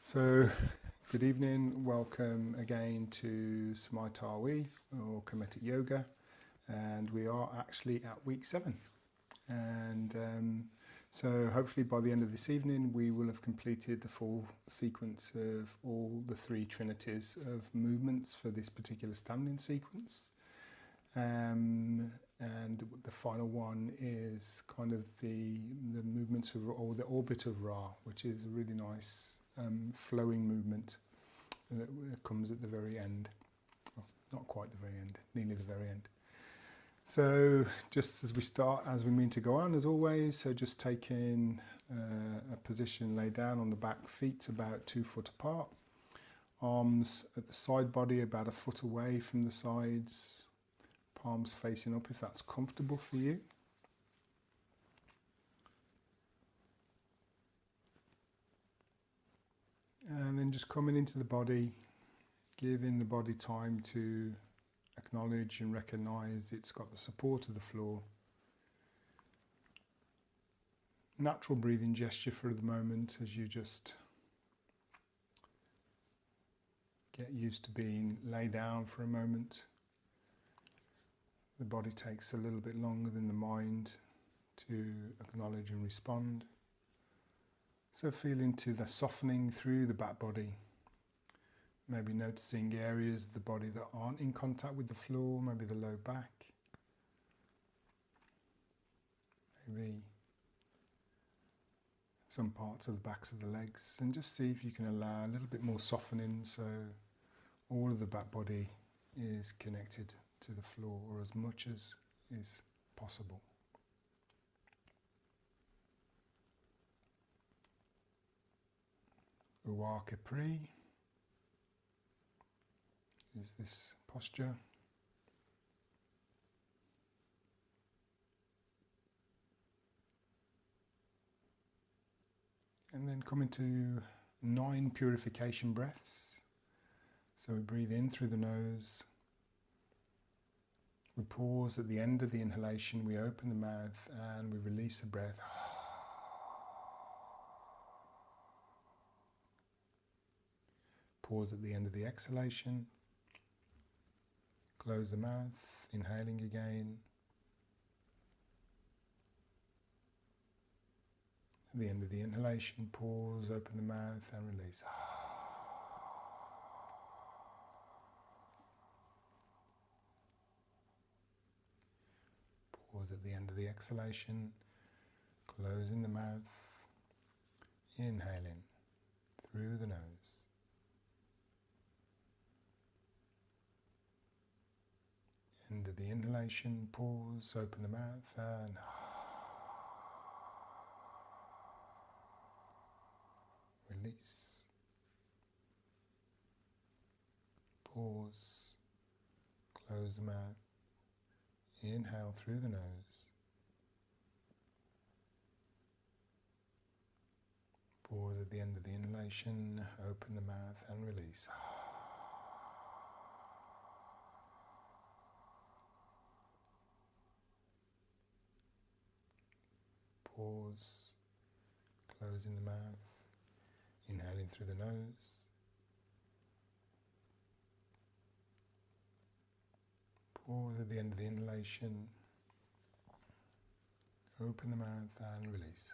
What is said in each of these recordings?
So, good evening, welcome again to Smai Tawi or Kinetic Yoga, and we are actually at week 7. And so hopefully by the end of this evening we will have completed the full sequence of all the 3 trinities of movements for this particular standing sequence. And the final one is kind of the movements of, or the orbit of Ra, which is a really nice flowing movement that comes at the very end. Well, not quite the very end, nearly the very end. So just as we start, as we mean to go on, as always, so just taking a position, lay down on the back, feet about 2 foot apart, arms at the side body about 1 foot away from the sides, palms facing up if that's comfortable for you. And then just coming into the body, giving the body time to acknowledge and recognize it's got the support of the floor. Natural breathing gesture for the moment as you just get used to being lay down for a moment. The body takes a little bit longer than the mind to acknowledge and respond. So feel into the softening through the back body. Maybe noticing areas of the body that aren't in contact with the floor, maybe the low back. Maybe some parts of the backs of the legs, and just see if you can allow a little bit more softening so all of the back body is connected to the floor, or as much as is possible. Uwa Capri is this posture. And then come into 9 purification breaths. So we breathe in through the nose. We pause at the end of the inhalation, we open the mouth and we release the breath. Pause at the end of the exhalation. Close the mouth, inhaling again. At the end of the inhalation, pause, open the mouth and release. Pause at the end of the exhalation, closing the mouth, inhaling through the nose. End of the inhalation, pause, open the mouth and release. Pause, close the mouth, inhale through the nose. Pause at the end of the inhalation, open the mouth and release. Pause, closing the mouth, inhaling through the nose. Pause at the end of the inhalation, open the mouth and release.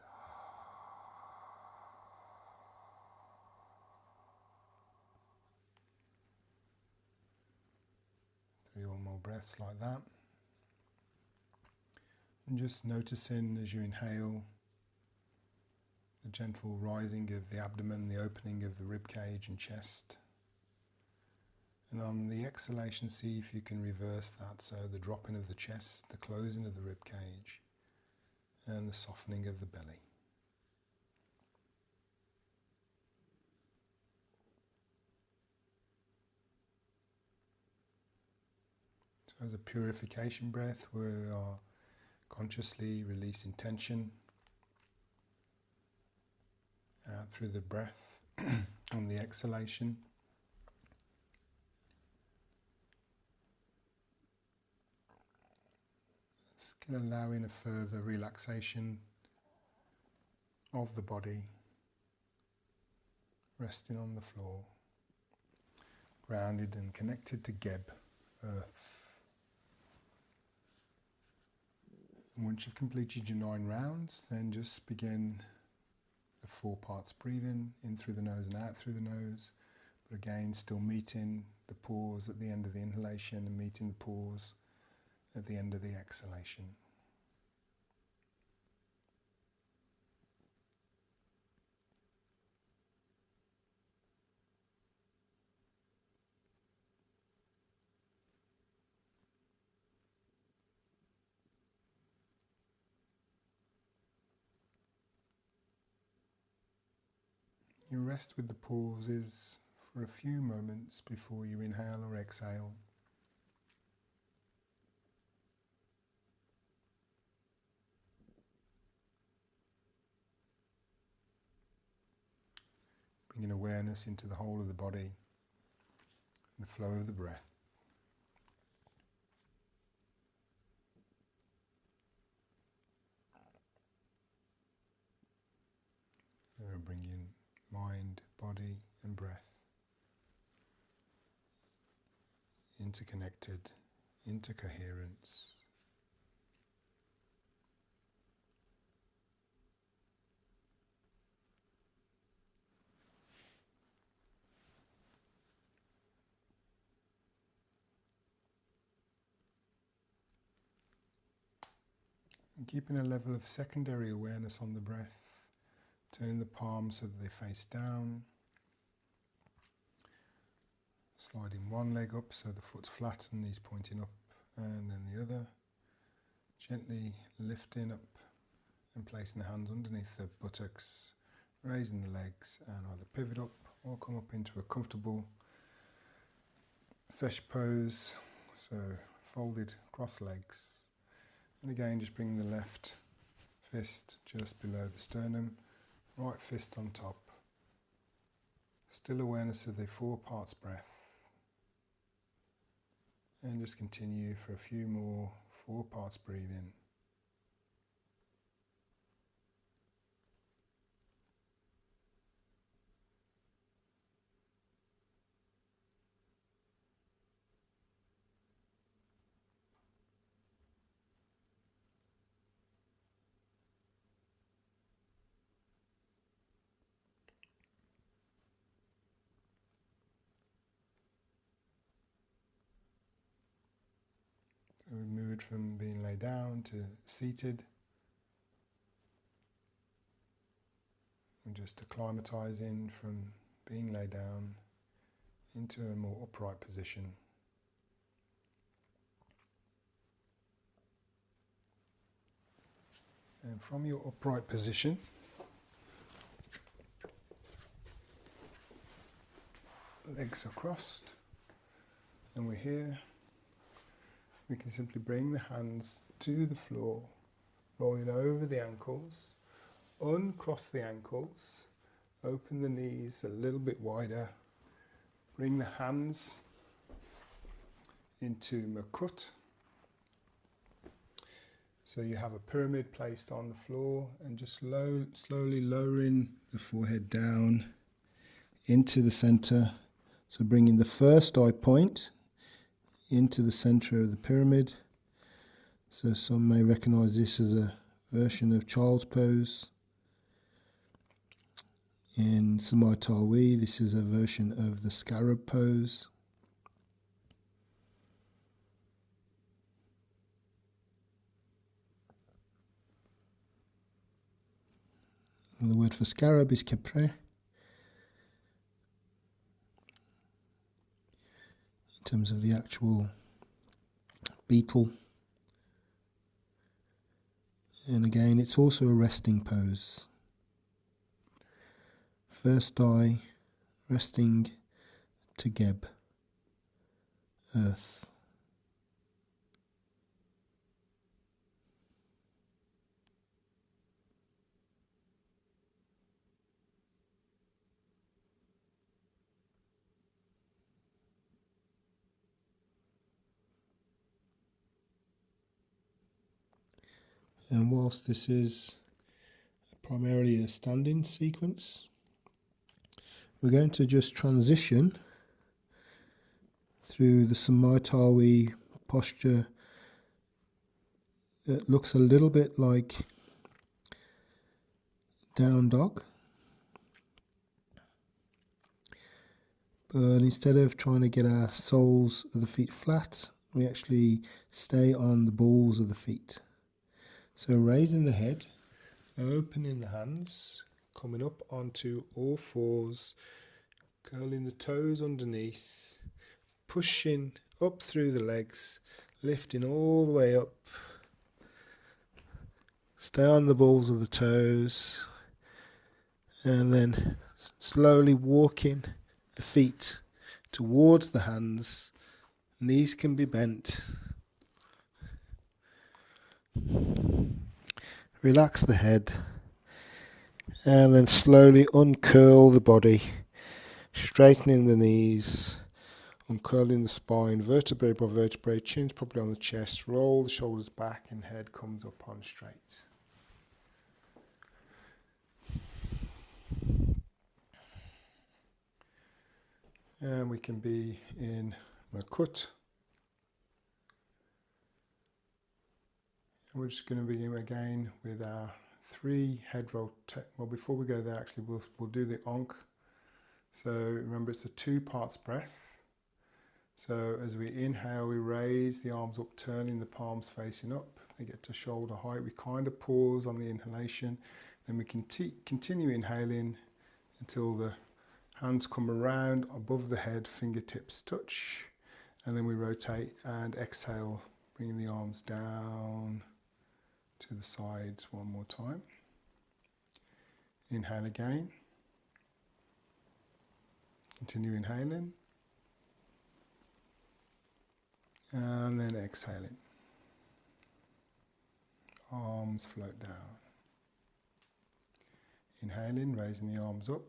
3 or more breaths like that. And just noticing as you inhale the gentle rising of the abdomen, the opening of the rib cage and chest. And on the exhalation, see if you can reverse that, so the dropping of the chest, the closing of the rib cage, and the softening of the belly. So as a purification breath, we are consciously releasing tension out through the breath on the exhalation. It's allowing a further relaxation of the body, resting on the floor, grounded and connected to Geb, earth. And once you've completed your 9 rounds, then just begin the 4 parts breathing, in through the nose and out through the nose. But again, still meeting the pause at the end of the inhalation and meeting the pause at the end of the exhalation. You rest with the pauses for a few moments before you inhale or exhale. Bringing awareness into the whole of the body, the flow of the breath. We're bringing mind, body and breath interconnected, into coherence. And keeping a level of secondary awareness on the breath, turning the palms so that they face down, sliding one leg up so the foot's flat and knees pointing up, and then the other, gently lifting up and placing the hands underneath the buttocks, raising the legs and either pivot up or come up into a comfortable sesh pose, so folded cross legs. And again, just bring the left fist just below the sternum, right fist on top. Still awareness of the 4 parts breath. And just continue for a few more 4 parts breathing. So we've moved from being laid down to seated. And just acclimatizing from being laid down into a more upright position. And from your upright position, legs are crossed, and we're here. We can simply bring the hands to the floor, rolling over the ankles, uncross the ankles, open the knees a little bit wider, bring the hands into Makut. So you have a pyramid placed on the floor, and just slowly lowering the forehead down into the center. So bringing the first eye point into the center of the pyramid. So some may recognize this as a version of child's pose. In Smai Tawi, this is a version of the scarab pose. And the word for scarab is kepre. In terms of the actual beetle. And again, it's also a resting pose. First eye resting to Geb, earth. And whilst this is primarily a standing sequence, we're going to just transition through the Smai Tawi posture. It looks a little bit like down dog, but instead of trying to get our soles of the feet flat, we actually stay on the balls of the feet. So raising the head, opening the hands, coming up onto all fours, curling the toes underneath, pushing up through the legs, lifting all the way up. Stay on the balls of the toes, and then slowly walking the feet towards the hands. Knees can be bent. Relax the head, and then slowly uncurl the body, straightening the knees, uncurling the spine, vertebrae by vertebrae, chin's probably on the chest, roll the shoulders back and head comes up on straight. And we can be in Makut. And we're just going to begin again with our 3 head rotate. Well, before we go there, actually, we'll do the Ankh. So remember, it's a 2 parts breath. So as we inhale, we raise the arms up, turning the palms facing up. They get to shoulder height. We kind of pause on the inhalation. Then we continue inhaling until the hands come around above the head, fingertips touch. And then we rotate and exhale, bringing the arms down to the sides one more time. Inhale again. Continue inhaling. And then exhaling. Arms float down. Inhaling, raising the arms up.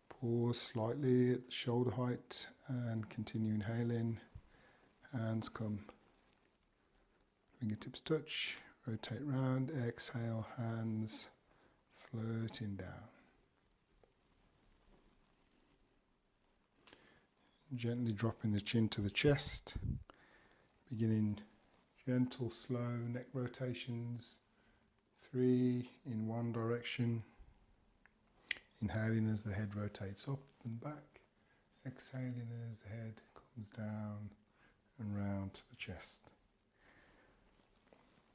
Pause slightly at shoulder height and continue inhaling. Hands come. Fingertips touch. Rotate round. Exhale, hands floating down. Gently dropping the chin to the chest. Beginning gentle, slow neck rotations. 3 in one direction. Inhaling as the head rotates up and back. Exhaling as the head comes down and round to the chest.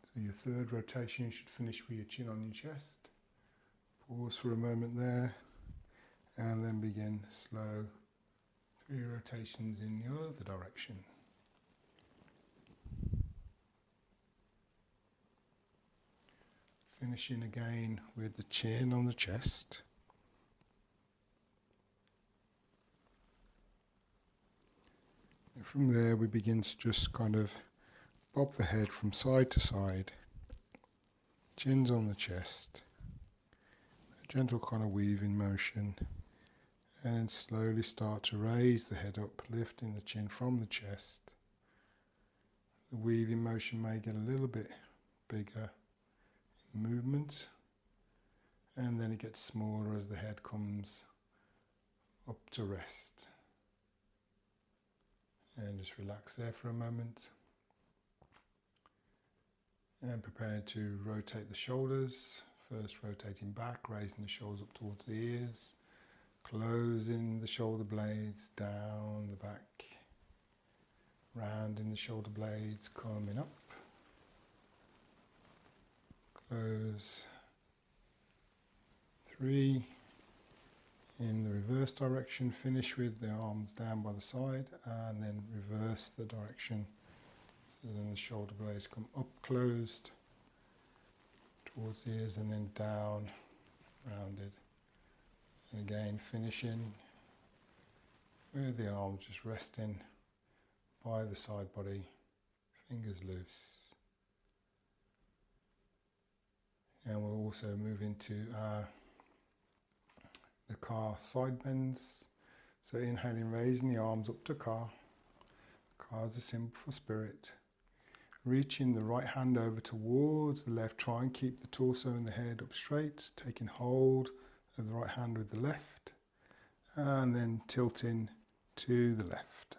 So your 3rd rotation should finish with your chin on your chest. Pause for a moment there, and then begin slow 3 rotations in the other direction. Finishing again with the chin on the chest. And from there we begin to just kind of bob the head from side to side. Chin's on the chest. A gentle kind of weaving motion. And slowly start to raise the head up, lifting the chin from the chest. The weaving motion may get a little bit bigger in movement, and then it gets smaller as the head comes up to rest. And just relax there for a moment. And prepare to rotate the shoulders. First rotating back, raising the shoulders up towards the ears. Closing the shoulder blades down the back. Rounding the shoulder blades, coming up. Close. 3. In the reverse direction, finish with the arms down by the side and then reverse the direction. So then the shoulder blades come up closed towards the ears and then down, rounded. And again finishing with the arms just resting by the side body, fingers loose. And we'll also move into the car side bends. So inhaling, raising the arms up to car. Car is a symbol for spirit. Reaching the right hand over towards the left. Try and keep the torso and the head up straight. Taking hold of the right hand with the left. and then tilting to the left.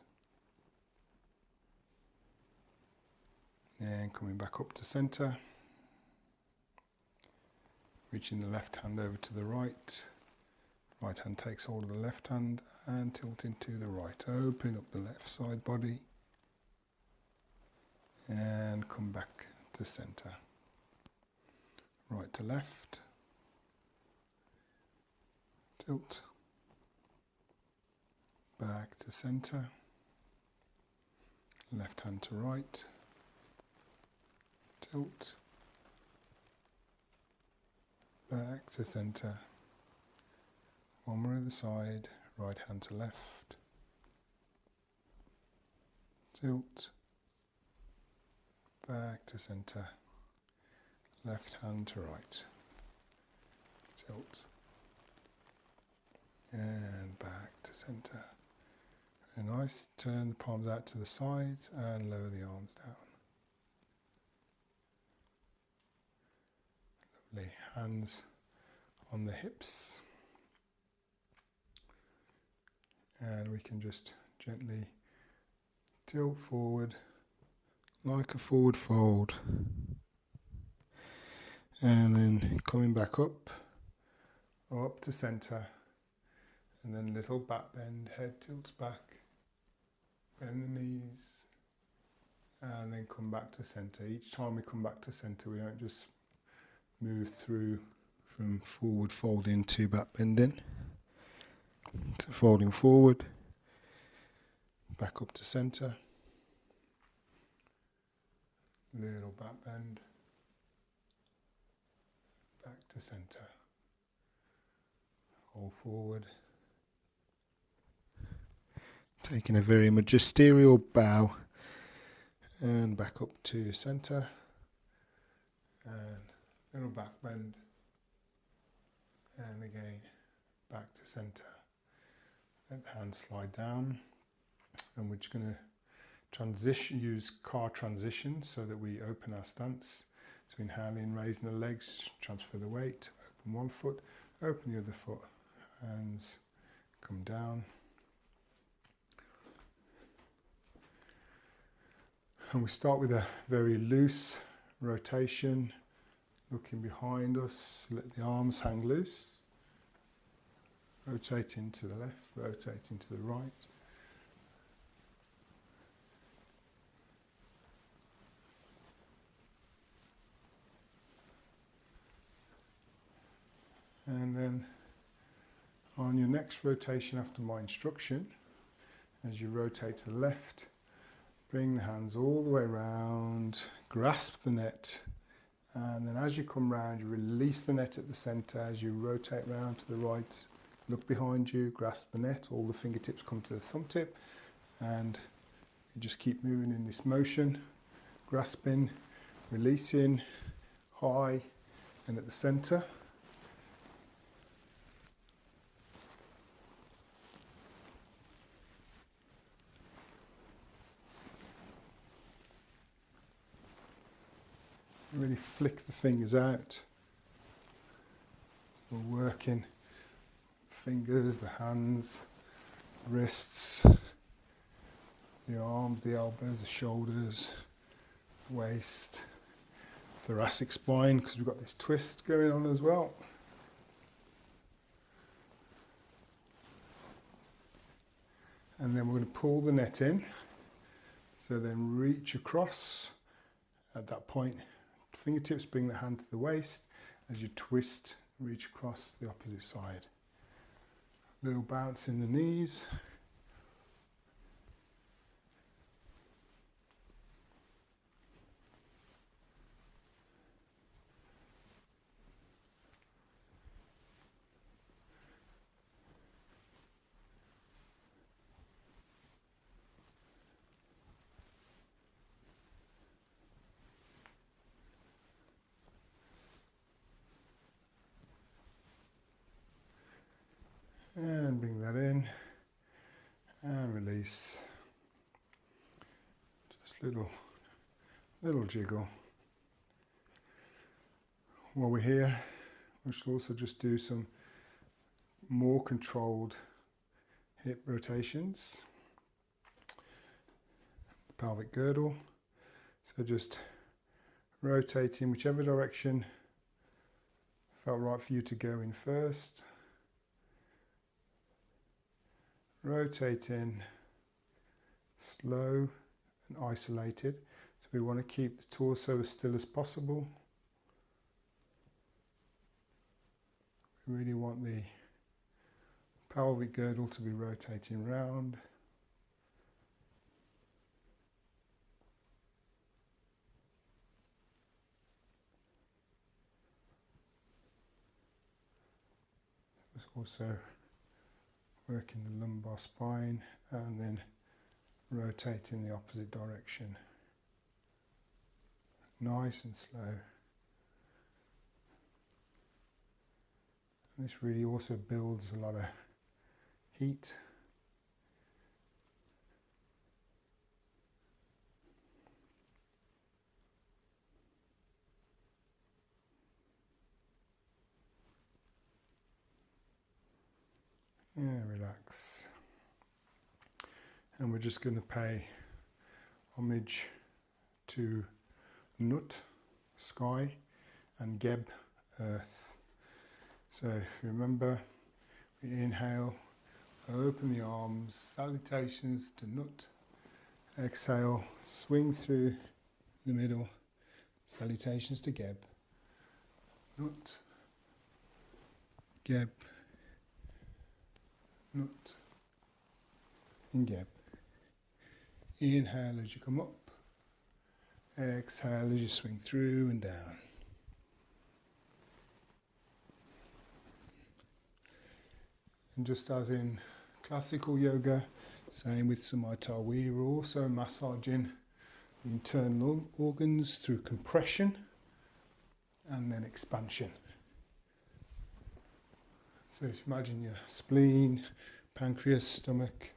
And coming back up to centre, reaching the left hand over to the right. Right hand takes hold of the left hand and tilting to the right, opening up the left side body and come back to centre. Right to left, tilt, back to centre, left hand to right, tilt, back to centre, one more other side, right hand to left, tilt, back to centre, left hand to right, tilt, and back to centre. And nice, turn the palms out to the sides and lower the arms down. Lovely, hands on the hips. And we can just gently tilt forward like a forward fold. And then coming back up to centre. And then little back bend, head tilts back. Bend the knees. And then come back to centre. Each time we come back to centre, we don't just move through from forward folding to back bending. So folding forward, back up to centre, little back bend, back to centre, hold forward, taking a very magisterial bow and back up to centre, and little back bend, and again back to centre. Let the hands slide down, and we're just going to transition, use car transition so that we open our stance. So inhaling, raising the legs, transfer the weight, open one foot, open the other foot, hands come down. And we start with a very loose rotation, looking behind us, let the arms hang loose. Rotating to the left, rotating to the right. And then on your next rotation after my instruction, as you rotate to the left, bring the hands all the way around, grasp the net, and then as you come round, you release the net at the centre. As you rotate round to the right, look behind you, grasp the net, all the fingertips come to the thumb tip, and you just keep moving in this motion, grasping, releasing, high, and at the centre. Really flick the fingers out. We're working fingers, the hands, wrists, the arms, the elbows, the shoulders, waist, thoracic spine, because we've got this twist going on as well. And then we're going to pull the net in. So then reach across. At that point, fingertips bring the hand to the waist. As you twist, reach across the opposite side. Little bounce in the knees. And bring that in and release. Just little jiggle. While we're here, we should also just do some more controlled hip rotations, pelvic girdle. So just rotating whichever direction felt right for you to go in first. Rotating slow and isolated. So we want to keep the torso as still as possible. We really want the pelvic girdle to be rotating round. It's also working the lumbar spine and then rotating the opposite direction. Nice and slow. And this really also builds a lot of heat. Yeah, relax. And we're just going to pay homage to Nut, sky, and Geb, earth. So if you remember, we inhale, open the arms, salutations to Nut. Exhale, swing through the middle, salutations to Geb. Nut, Geb, Nut, and Geb. Inhale as you come up. Exhale as you swing through and down. And just as in classical yoga, same with Smai Tawi, we're also massaging the internal organs through compression and then expansion. So if you imagine your spleen, pancreas, stomach,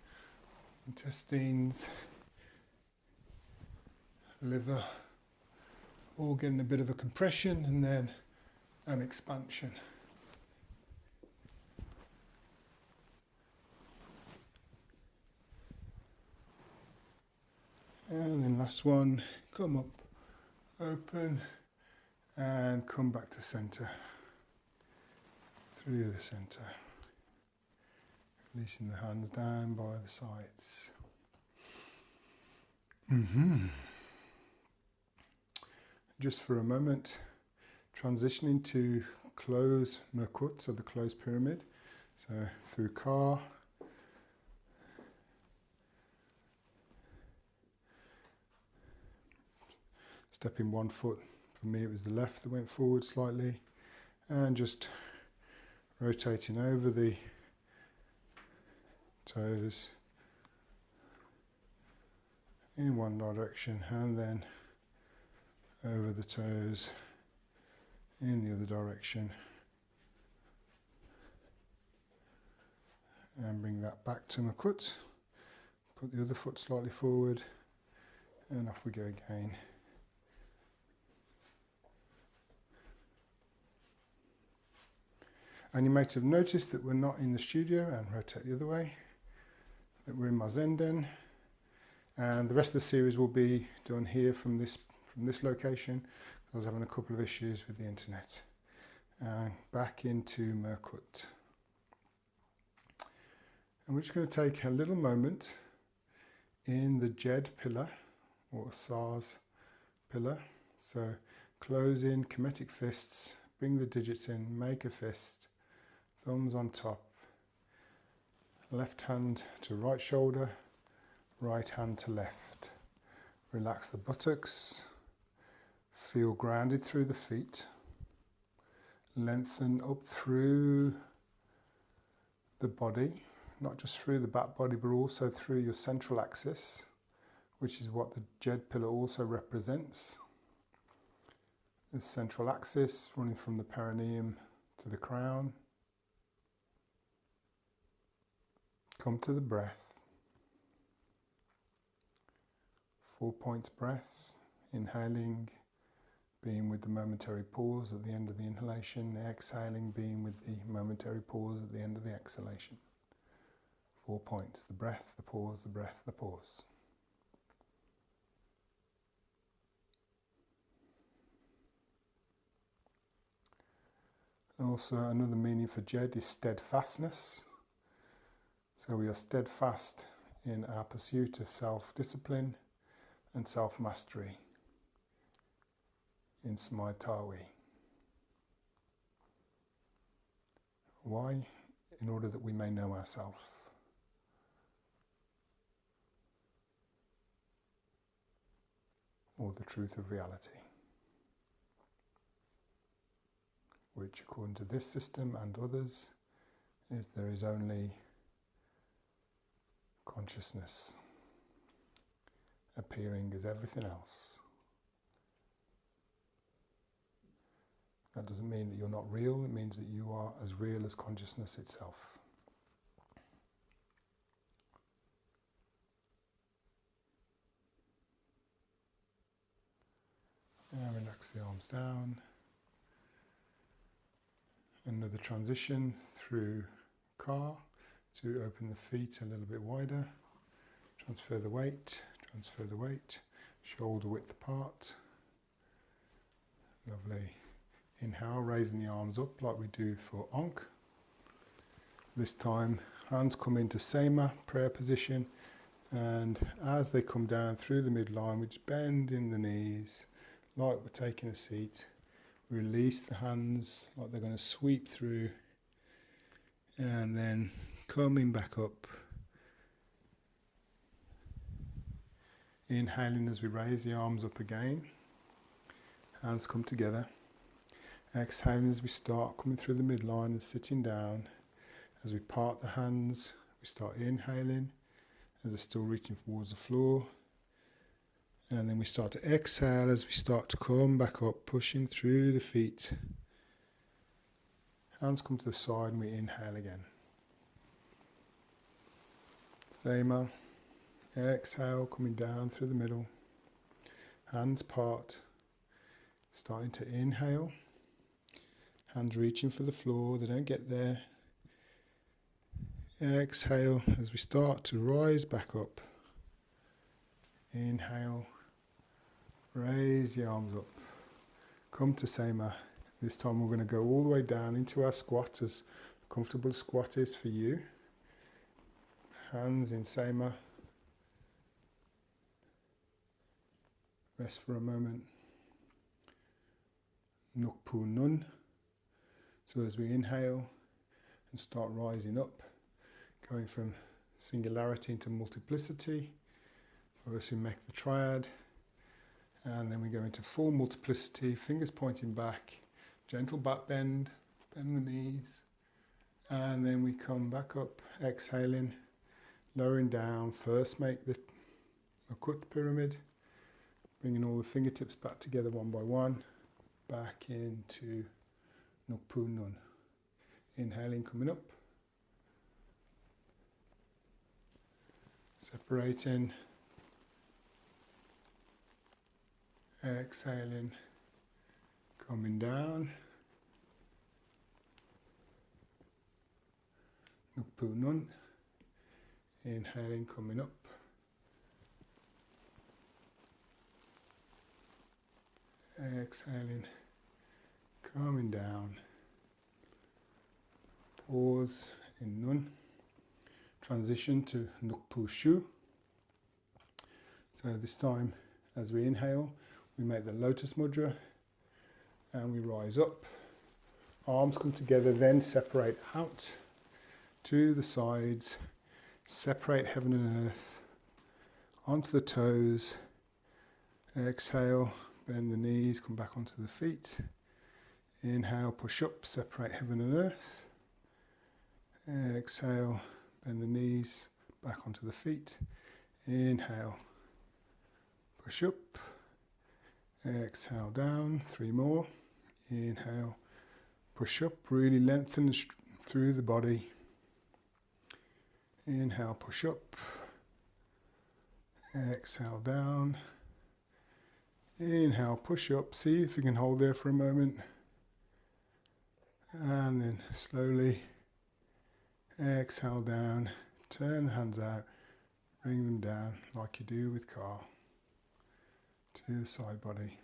intestines, liver, all getting a bit of a compression and then an expansion. And then last one, come up, open, and come back to centre, through the centre, releasing the hands down by the sides. Just for a moment, transitioning to closed Merkut, so the closed pyramid. So through Ka, stepping one foot, for me it was the left that went forward slightly, and just rotating over the toes in one direction and then over the toes in the other direction, and bring that back to Merkut. Put the other foot slightly forward and off we go again. And you might have noticed that we're not in the studio, and rotate the other way, that we're in Mazenden, and the rest of the series will be done here from this location. I was having a couple of issues with the internet. And back into Merkut. And we're just going to take a little moment in the Jed pillar, or SARS pillar. So close in, Kemetic fists, bring the digits in, make a fist, thumbs on top, left hand to right shoulder, right hand to left. Relax the buttocks, feel grounded through the feet, lengthen up through the body, not just through the back body but also through your central axis, which is what the Jed pillar also represents. The central axis running from the perineum to the crown. Come to the breath. 4 points breath, inhaling, being with the momentary pause at the end of the inhalation, exhaling, being with the momentary pause at the end of the exhalation. 4 points: the breath, the pause, the breath, the pause. Also, another meaning for Jed is steadfastness. So we are steadfast in our pursuit of self-discipline and self-mastery in Smai Tawi. Why? In order that we may know ourselves. Or the truth of reality, which according to this system and others is there is only consciousness appearing as everything else. That doesn't mean that you're not real, it means that you are as real as consciousness itself. And relax the arms down. Another transition through car to open the feet a little bit wider. Transfer the weight, shoulder width apart. Lovely. Inhale, raising the arms up like we do for Ankh. This time, hands come into Sema, prayer position, and as they come down through the midline, we just bend in the knees, like we're taking a seat. Release the hands like they're going to sweep through, and then coming back up. Inhaling as we raise the arms up again. Hands come together. Exhaling as we start coming through the midline and sitting down. As we part the hands, we start inhaling as they're still reaching towards the floor. And then we start to exhale as we start to come back up, pushing through the feet. Hands come to the side and we inhale again. Sema. Exhale, coming down through the middle. Hands part. Starting to inhale. Hands reaching for the floor, they don't get there. Exhale as we start to rise back up. Inhale. Raise the arms up. Come to Sema. This time we're going to go all the way down into our squat, as comfortable squat is for you. Hands in Sema. Rest for a moment. Nukpu Nun. So as we inhale and start rising up, going from singularity into multiplicity. First we make the triad, and then we go into full multiplicity, fingers pointing back, gentle back bend, bend the knees, and then we come back up, exhaling, lowering down. First make the Makut pyramid, bringing all the fingertips back together one by one, back into Nukpu Nun. Inhaling, coming up, separating, exhaling, coming down, Nukpu Nun. Inhaling, coming up, exhaling, coming down. Pause in Nun. Transition to Nukpu Shu. So this time, as we inhale, we make the Lotus Mudra and we rise up. Arms come together, then separate out to the sides. Separate heaven and earth onto the toes. Exhale, bend the knees, come back onto the feet. Inhale, push up, separate heaven and earth. Exhale, bend the knees, back onto the feet. Inhale, push up. Exhale, down. 3 more. Inhale, push up, really lengthen through the body. Inhale, push up. Exhale, down. Inhale, push up. See if you can hold there for a moment. And then slowly exhale down turn the hands out, bring them down like you do with car to the side body.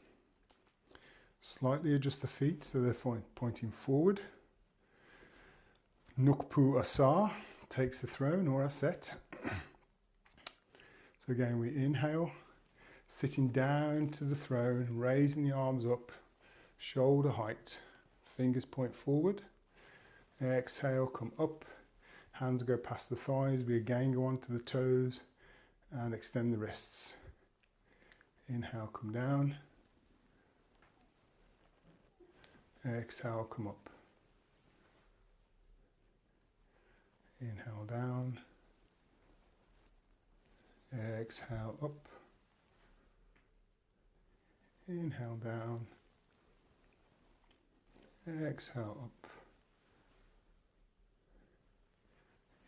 Slightly adjust the feet so they're pointing forward. Nukpu Asa takes the throne or Aset. So again we inhale, sitting down to the throne, raising the arms up, shoulder height, fingers point forward. Exhale, come up, hands go past the thighs, we again go onto the toes and extend the wrists. Inhale, come down. Exhale, come up. Inhale, down. Exhale, up. Inhale, down. Exhale, up.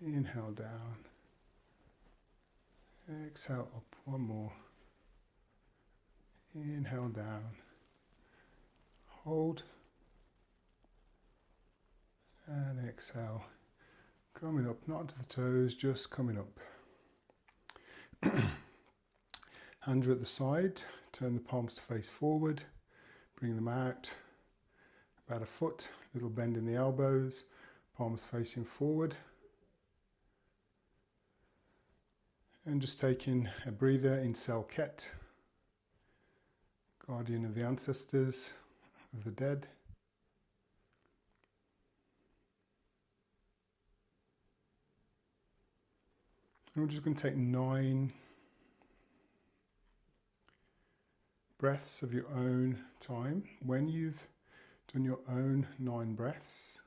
Inhale, down. Exhale, up. One more. Inhale, down. Hold. And exhale. Coming up, not to the toes, just coming up. Hands are at the side. Turn the palms to face forward. Bring them out. About a foot. Little bend in the elbows. Palms facing forward. And just taking a breather in Selket, guardian of the ancestors, of the dead. And we're just going to take 9 breaths of your own time. When you've done your own 9 breaths,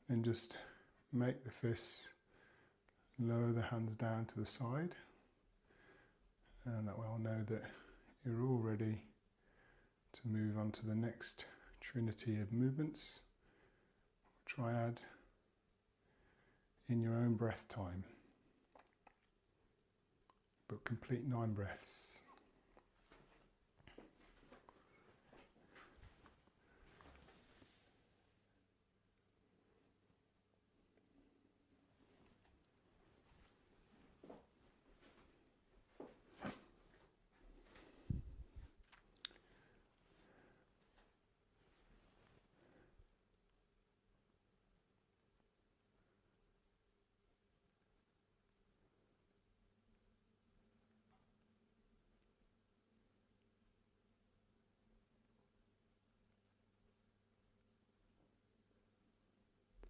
then just make the fists, lower the hands down to the side, and that way I'll know that you're all ready to move on to the next trinity of movements, triad, in your own breath time, but complete 9 breaths.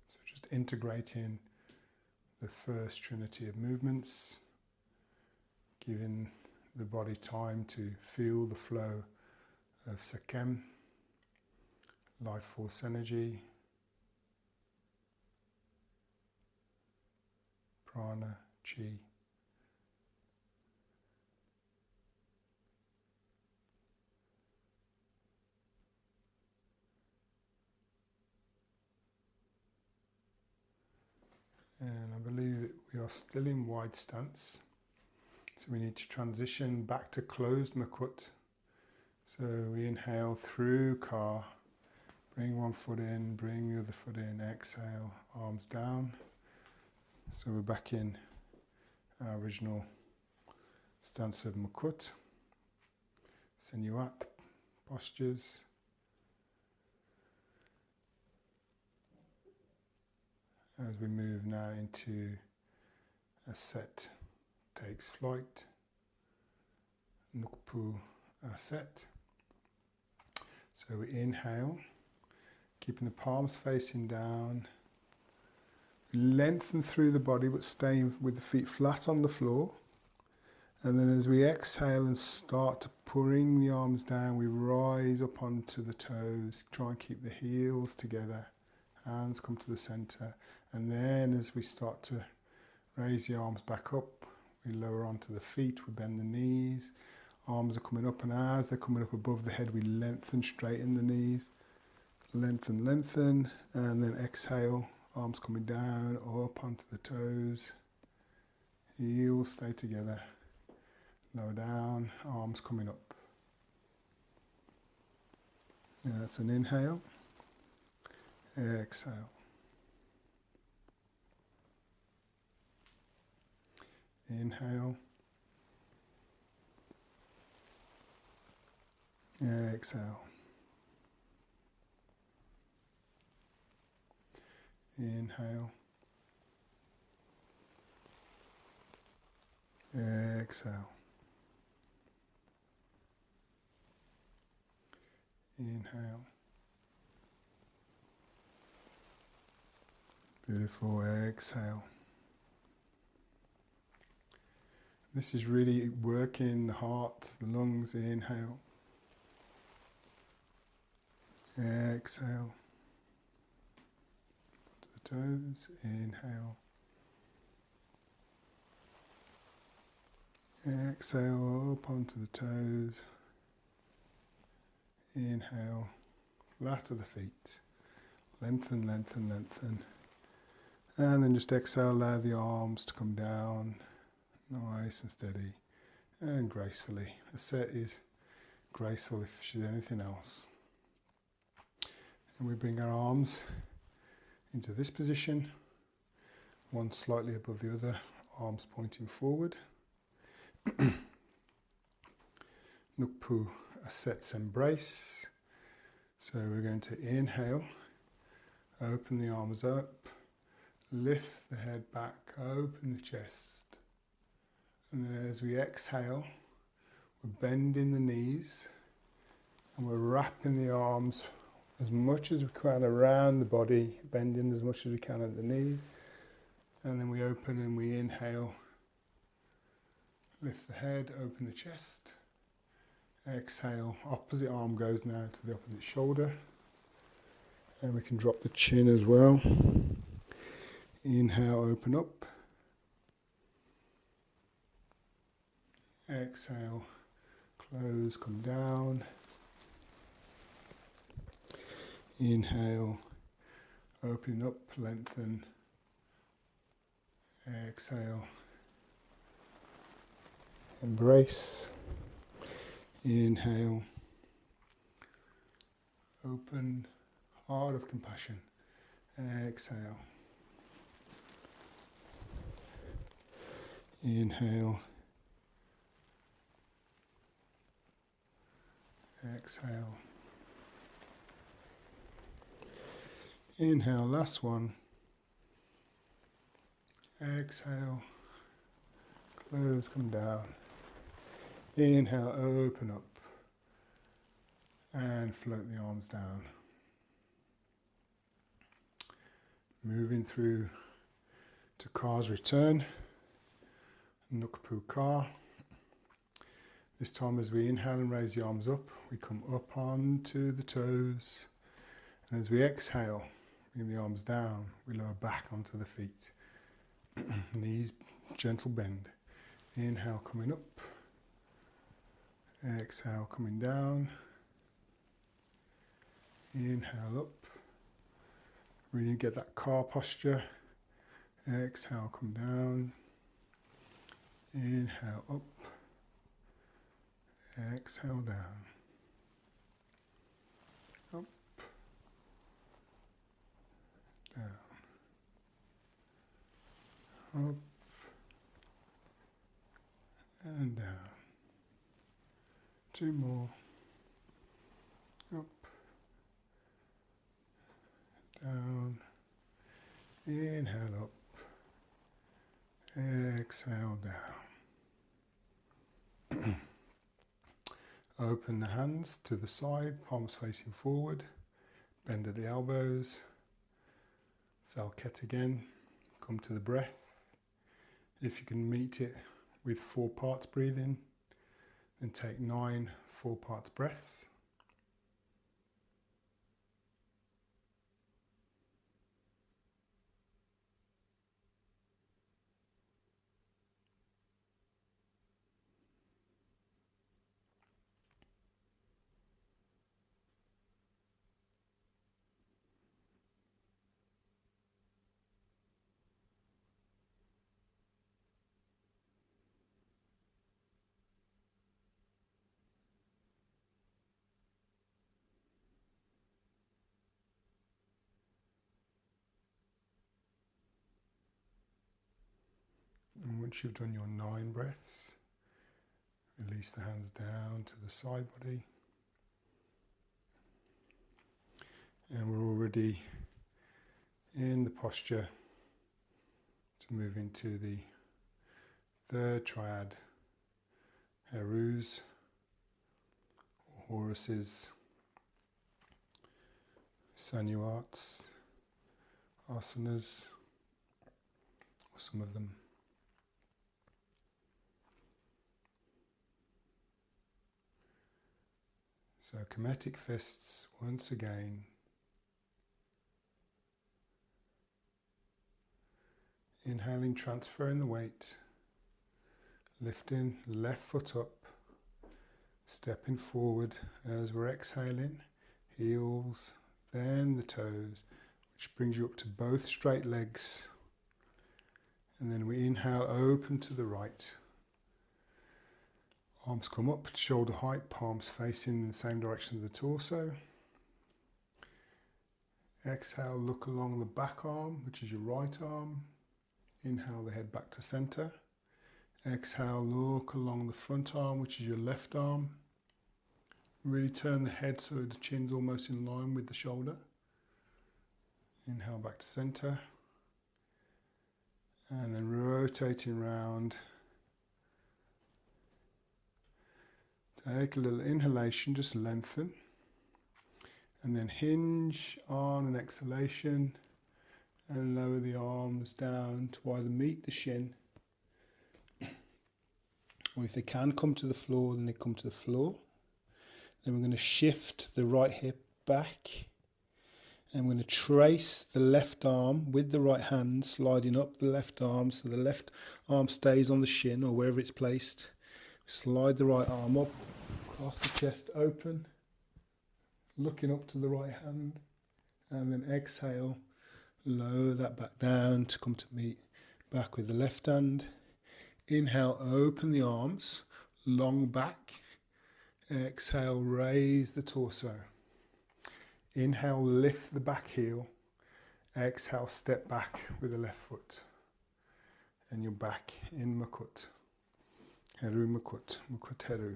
So just integrating the first trinity of movements, giving the body time to feel the flow of Sakem, life force energy, prana, chi. And I believe that we are still in wide stance. So we need to transition back to closed Makut. So we inhale through Ka, bring one foot in, bring the other foot in, exhale, arms down. So we're back in our original stance of Makut, Sinuat postures. As we move now into a set takes flight, Nukpu Aset. So we inhale, keeping the palms facing down, lengthen through the body but staying with the feet flat on the floor. And then as we exhale and start to bring the arms down, we rise up onto the toes, try and keep the heels together, hands come to the center. And then as we start to raise the arms back up, we lower onto the feet, we bend the knees, arms are coming up, and as they're coming up above the head, we lengthen, straighten the knees, lengthen, lengthen, and then exhale, arms coming down, up onto the toes, heels stay together, lower down, arms coming up. Yeah, that's an inhale, exhale. Inhale. Exhale. Inhale. Exhale. Inhale. Beautiful. Exhale. This is really working the heart, the lungs. Inhale. Exhale. To the toes. Inhale. Exhale up onto the toes. Inhale. Flat of the feet. Lengthen, lengthen, lengthen. And then just exhale, allow the arms to come down. Nice and steady. And gracefully. The set is graceful if she's anything else. And we bring our arms into this position. One slightly above the other. Arms pointing forward. Nukpu, a set's embrace. So we're going to inhale, open the arms up, lift the head back, open the chest. And then as we exhale, we're bending the knees and we're wrapping the arms as much as we can around the body, bending as much as we can at the knees. And then we open and we inhale. Lift the head, open the chest. Exhale, opposite arm goes now to the opposite shoulder. And we can drop the chin as well. Inhale, open up. Exhale, close, come down. Inhale, opening up, lengthen. Exhale. Embrace. Inhale. Open. Heart of compassion. Exhale. Inhale. Exhale. Inhale, last one. Exhale. Close, come down. Inhale, open up. And float the arms down. Moving through to Ka's return. Nukpu Ka. This time as we inhale and raise the arms up, we come up onto the toes. And as we exhale, bring the arms down, we lower back onto the feet. Knees, gentle bend. Inhale, coming up. Exhale, coming down. Inhale up. Really get that car posture. Exhale, come down. Inhale up. Exhale down. Up. Down. Up. And down. Two more. Up. Down. Inhale up. Exhale down. Open the hands to the side, palms facing forward. Bend at the elbows. Salket again. Come to the breath. If you can meet it with 4 parts breathing, then take 9 4-part breaths. once you've done your 9 breaths, release the hands down to the side body. And we're already in the posture to move into the 3rd triad, Herus, or Horuses, Sanuats, Asanas, or some of them. So Kemetic fists once again. Inhaling, transferring the weight, lifting left foot up, stepping forward as we're exhaling, heels, then the toes, which brings you up to both straight legs. And then we inhale, open to the right. Arms come up, shoulder height, palms facing in the same direction of the torso. Exhale, look along the back arm, which is your right arm. Inhale the head back to center. Exhale, look along the front arm, which is your left arm. Really turn the head so the chin's almost in line with the shoulder. Inhale back to center. And then rotating round. Take a little inhalation, just lengthen. And then hinge on an exhalation. And lower the arms down to either meet the shin, or if they can come to the floor, then they come to the floor. Then we're going to shift the right hip back, and we're going to trace the left arm with the right hand, sliding up the left arm so the left arm stays on the shin or wherever it's placed. Slide the right arm up, across the chest open, looking up to the right hand, and then exhale. Lower that back down to come to meet back with the left hand. Inhale, open the arms, long back. Exhale, raise the torso. Inhale, lift the back heel. Exhale, step back with the left foot. And you're back in Makut. Heru Makut, Makut Heru.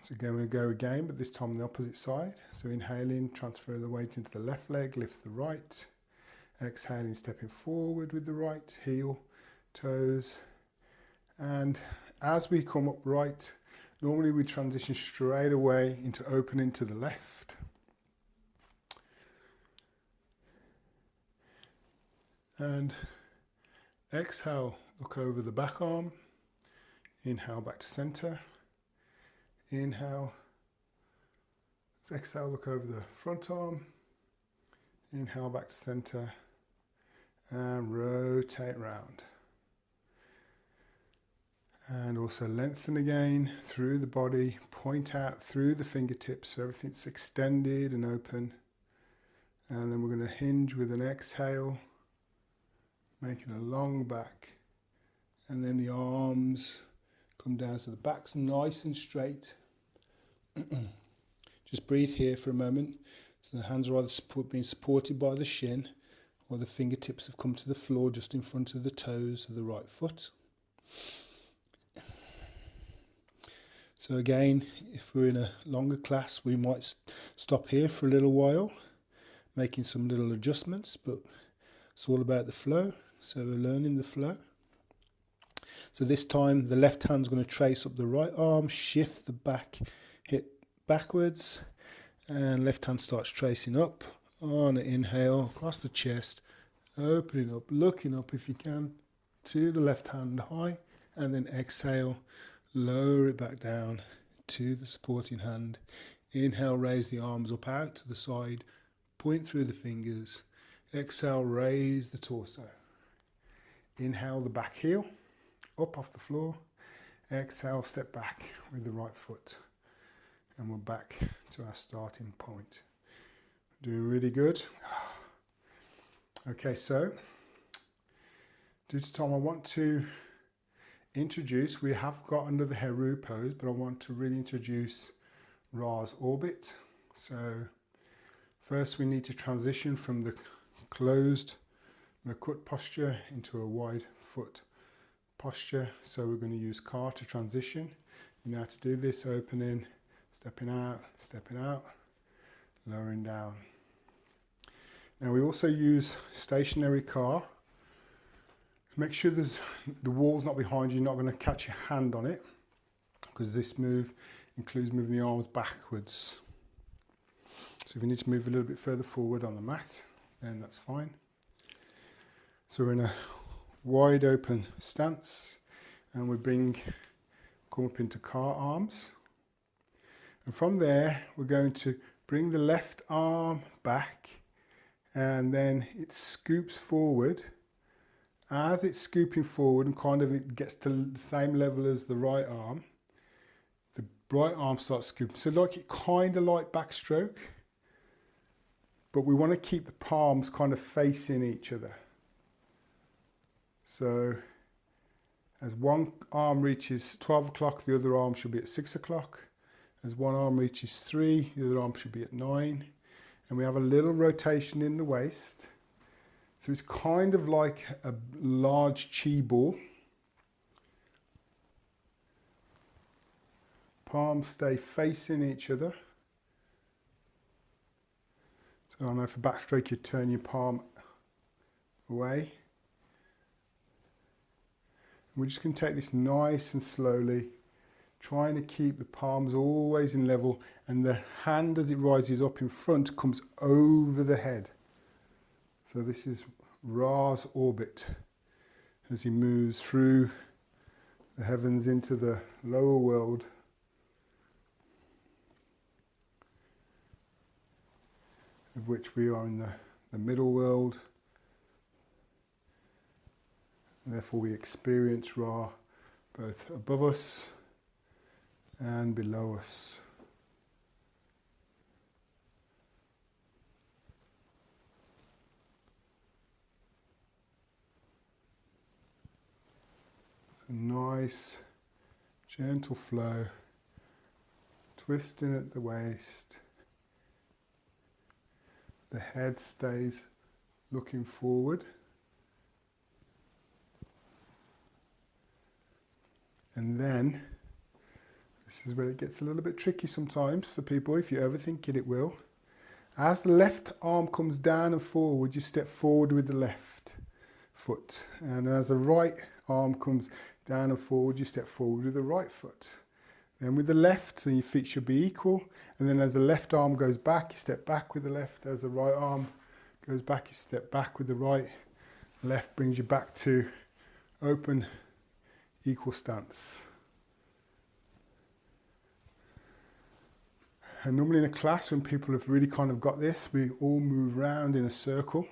So again, we'll go again, but this time on the opposite side. So inhaling, transfer the weight into the left leg, lift the right. Exhaling, stepping forward with the right, heel, toes. And as we come upright, normally we transition straight away into opening to the left. And exhale, look over the back arm. Inhale, back to center. Inhale, exhale, look over the front arm. Inhale back to center and rotate round. And also lengthen again through the body, point out through the fingertips so everything's extended and open. And then we're going to hinge with an exhale, making a long back. And then the arms come down so the back's nice and straight. Just breathe here for a moment. So the hands are either being supported by the shin, or the fingertips have come to the floor just in front of the toes of the right foot. So again, if we're in a longer class, we might stop here for a little while, making some little adjustments, but it's all about the flow. So we're learning the flow. So this time the left hand's going to trace up the right arm, shift the back hip backwards, and left hand starts tracing up on an inhale across the chest, opening up, looking up if you can to the left hand high, and then exhale, lower it back down to the supporting hand. Inhale, raise the arms up out to the side, point through the fingers. Exhale, raise the torso. Inhale, the back heel up off the floor. Exhale, step back with the right foot. And we're back to our starting point. Doing really good. Okay, so due to time, I want to introduce, we have got under the Heru pose, but I want to really introduce Ra's orbit. So first we need to transition from the closed Makut posture into a wide foot posture. So we're going to use car to transition. You know how to do this: opening, stepping out, lowering down. Now we also use stationary car. Make sure the wall's not behind you, you're not going to catch your hand on it, because this move includes moving the arms backwards. So if you need to move a little bit further forward on the mat, then that's fine. So we're in a wide open stance, and we come up into car arms. And from there, we're going to bring the left arm back, and then it scoops forward. As it's scooping forward and kind of it gets to the same level as the right arm, the right arm starts scooping. So kind of like backstroke, but we want to keep the palms kind of facing each other. So as one arm reaches 12 o'clock, the other arm should be at 6 o'clock. As one arm reaches 3, the other arm should be at 9. And we have a little rotation in the waist. So it's kind of like a large chi ball. Palms stay facing each other. So I know for backstroke you turn your palm away. And we're just going to take this nice and slowly, trying to keep the palms always in level, and the hand as it rises up in front comes over the head. So this is Ra's orbit as he moves through the heavens into the lower world. Of which we are in the middle world. And therefore we experience Ra both above us and below us. A nice, gentle flow, twisting at the waist. The head stays looking forward. And then, this is where it gets a little bit tricky sometimes for people, if you ever think it will. As the left arm comes down and forward, you step forward with the left foot. And as the right arm comes down and forward, you step forward with the right foot. Then with the left, so your feet should be equal. And then as the left arm goes back, you step back with the left. As the right arm goes back, you step back with the right. Left brings you back to open, equal stance. And normally in a class, when people have really kind of got this, we all move round in a circle.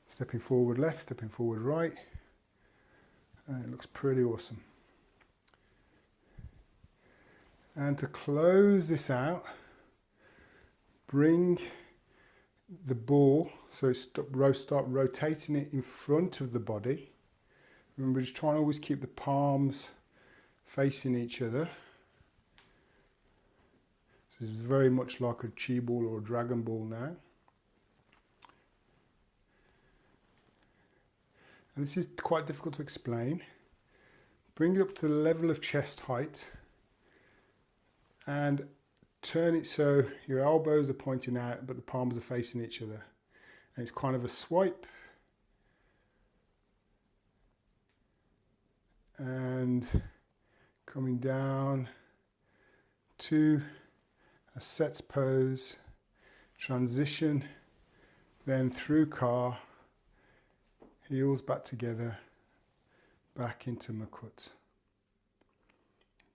Stepping forward left, stepping forward right. And it looks pretty awesome. And to close this out, bring the ball, so start rotating it in front of the body. Remember, just trying to always keep the palms facing each other. So this is very much like a chi ball or a dragon ball now. And this is quite difficult to explain. Bring it up to the level of chest height and turn it so your elbows are pointing out but the palms are facing each other. And it's kind of a swipe. And coming down to a sets pose, transition, then through car, heels back together, back into Makut.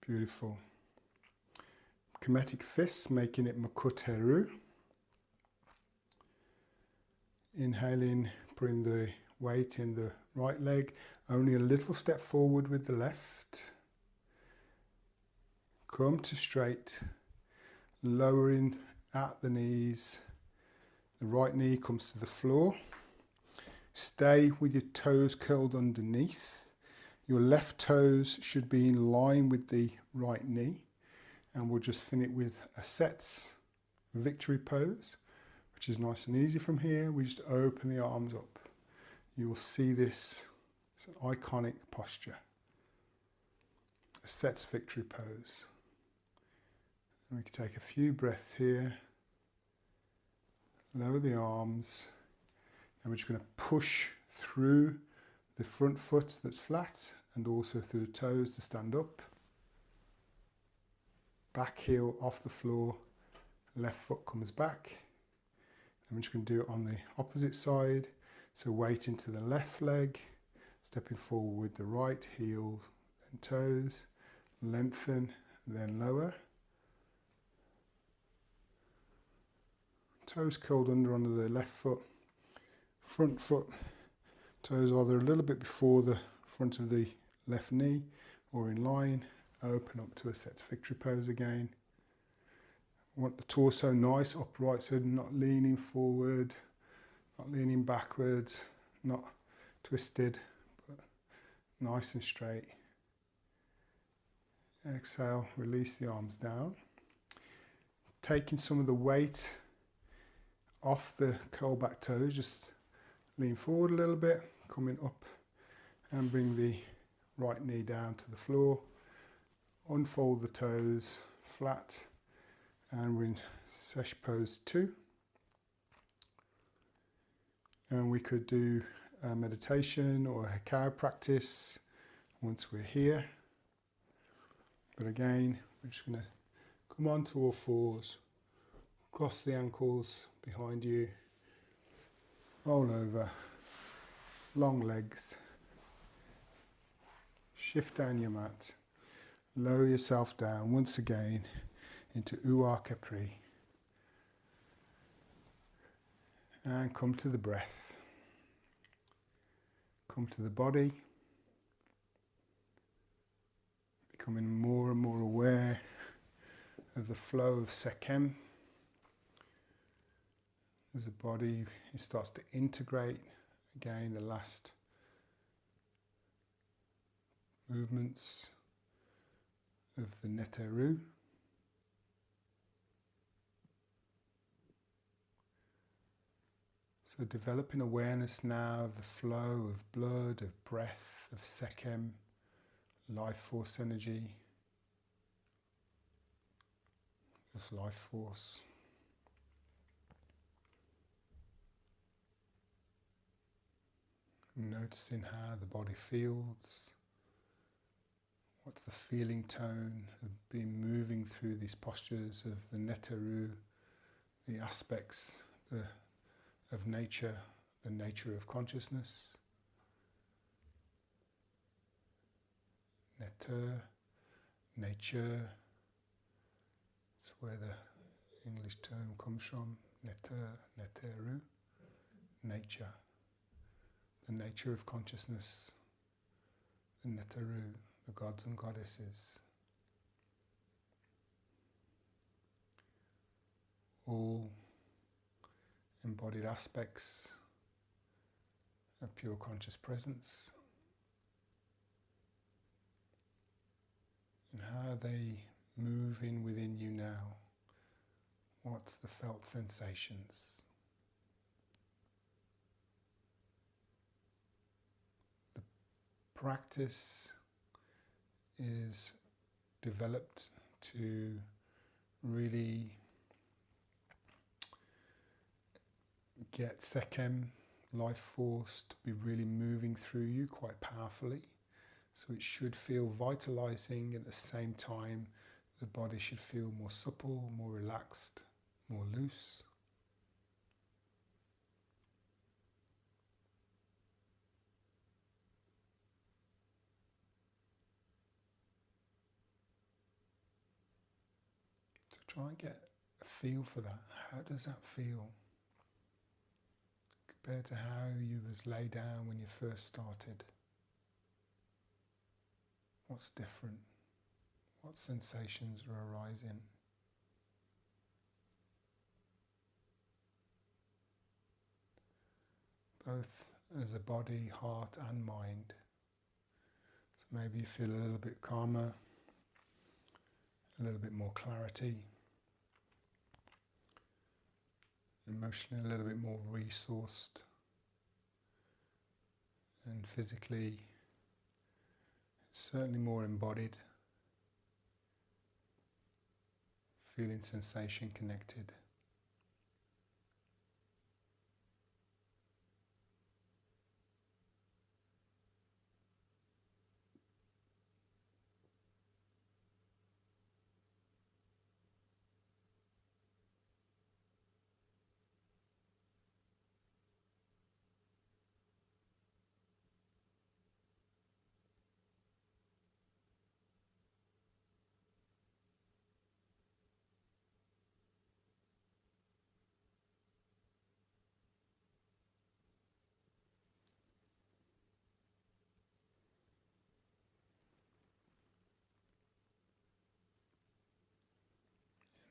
Beautiful. Kemetic fists, making it Makut Heru. Inhaling, putting the weight in the right leg, only a little step forward with the left. Come to straight, lowering at the knees. The right knee comes to the floor. Stay with your toes curled underneath. Your left toes should be in line with the right knee. And we'll just finish with a sets victory pose, which is nice and easy from here. We just open the arms up. you will see this. It's an iconic posture, a Set's Victory pose. And we can take a few breaths here, lower the arms, and we're just going to push through the front foot that's flat and also through the toes to stand up. Back heel off the floor, left foot comes back. And we're just going to do it on the opposite side. So weight into the left leg, stepping forward with the right heel, then toes, lengthen, then lower. Toes curled under onto the left foot, front foot, toes either a little bit before the front of the left knee or in line. Open up to a Set's Victory pose again. Want the torso nice, upright, so not leaning forward, not leaning backwards, not twisted, but nice and straight. Exhale, release the arms down. Taking some of the weight off the curl back toes, just lean forward a little bit, coming up and bring the right knee down to the floor. Unfold the toes flat and we're in Sesh pose 2. And we could do a meditation or a cow practice once we're here. But again, we're just going to come onto all fours, cross the ankles behind you, roll over, long legs, shift down your mat, lower yourself down once again into Uar Capri, and come to the breath, come to the body, becoming more and more aware of the flow of Sekhem. As the body starts to integrate again the last movements of the Neteru. So developing awareness now of the flow of blood, of breath, of Sekhem, life force energy, just life force. Noticing how the body feels. What's the feeling tone of being moving through these postures of the Neteru, the aspects of nature, the nature of consciousness. Neter, nature, it's where the English term comes from. Neter, Neteru, nature. The nature of consciousness, the Neteru, the gods and goddesses. All embodied aspects of pure conscious presence, and how are they moving within you now? What's the felt sensations? Practice is developed to really get Sekhem, life force, to be really moving through you quite powerfully. So it should feel vitalizing, at the same time the body should feel more supple, more relaxed, more loose. Try and get a feel for that. How does that feel compared to how you was laid down when you first started? What's different? What sensations are arising? Both as a body, heart and mind. So maybe you feel a little bit calmer, a little bit more clarity, emotionally a little bit more resourced, and physically it's certainly more embodied, feeling sensation connected.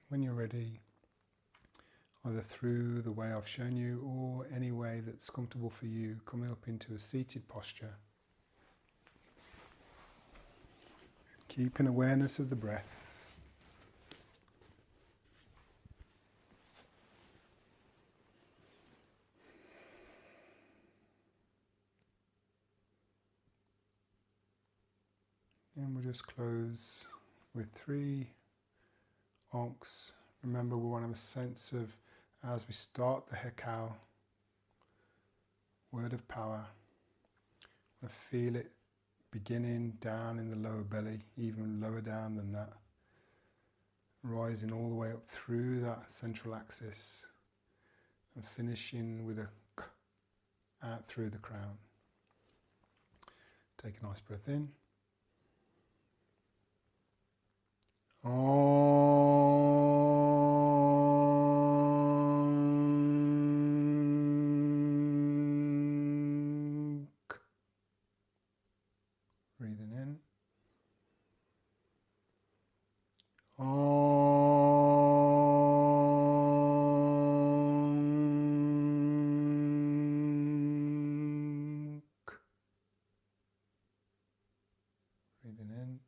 When you're ready, either through the way I've shown you or any way that's comfortable for you, coming up into a seated posture. Keeping awareness of the breath. And we'll just close with 3 onks. Remember, we want to have a sense of, as we start the hekau, word of power, we want to feel it beginning down in the lower belly, even lower down than that, rising all the way up through that central axis and finishing with a k out through the crown. Take a nice breath in. Breathing in. Breathing in.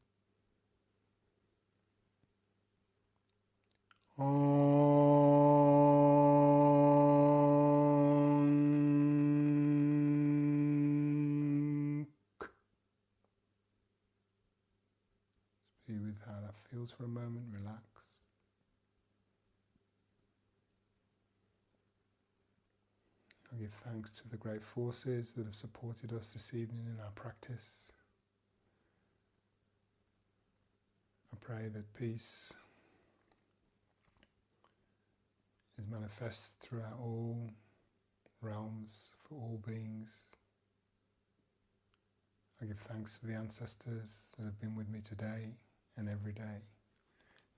Be with how that feels for a moment, relax. I give thanks to the great forces that have supported us this evening in our practice. I pray that peace is manifest throughout all realms, for all beings. I give thanks to the ancestors that have been with me today and every day,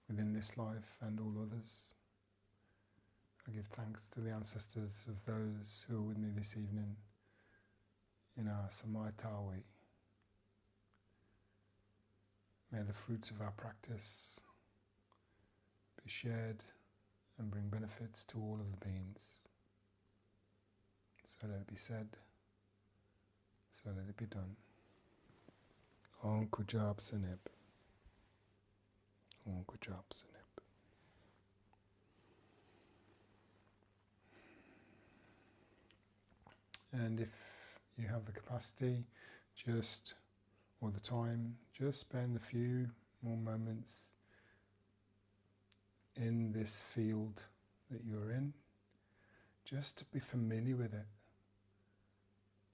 within this life and all others. I give thanks to the ancestors of those who are with me this evening in our Smai Tawi. May the fruits of our practice be shared and bring benefits to all of the beings. So let it be said, so let it be done. Om Kujab Sanib. Om Kujab Sanib. And if you have the capacity, or the time, just spend a few more moments in this field that you're in, just to be familiar with it,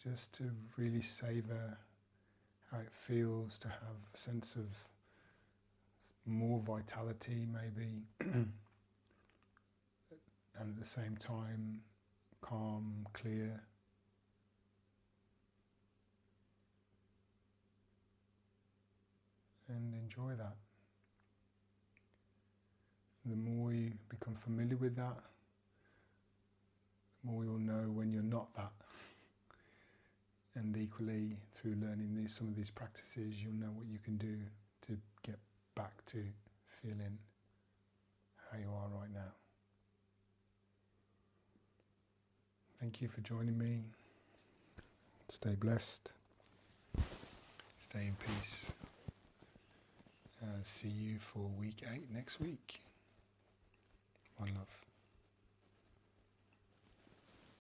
just to really savor how it feels to have a sense of more vitality maybe, and at the same time calm, clear. And enjoy that. The more you become familiar with that, the more you'll know when you're not that. And equally, through learning some of these practices, you'll know what you can do to get back to feeling how you are right now. Thank you for joining me. Stay blessed. Stay in peace. See you for week 8 next week. One love.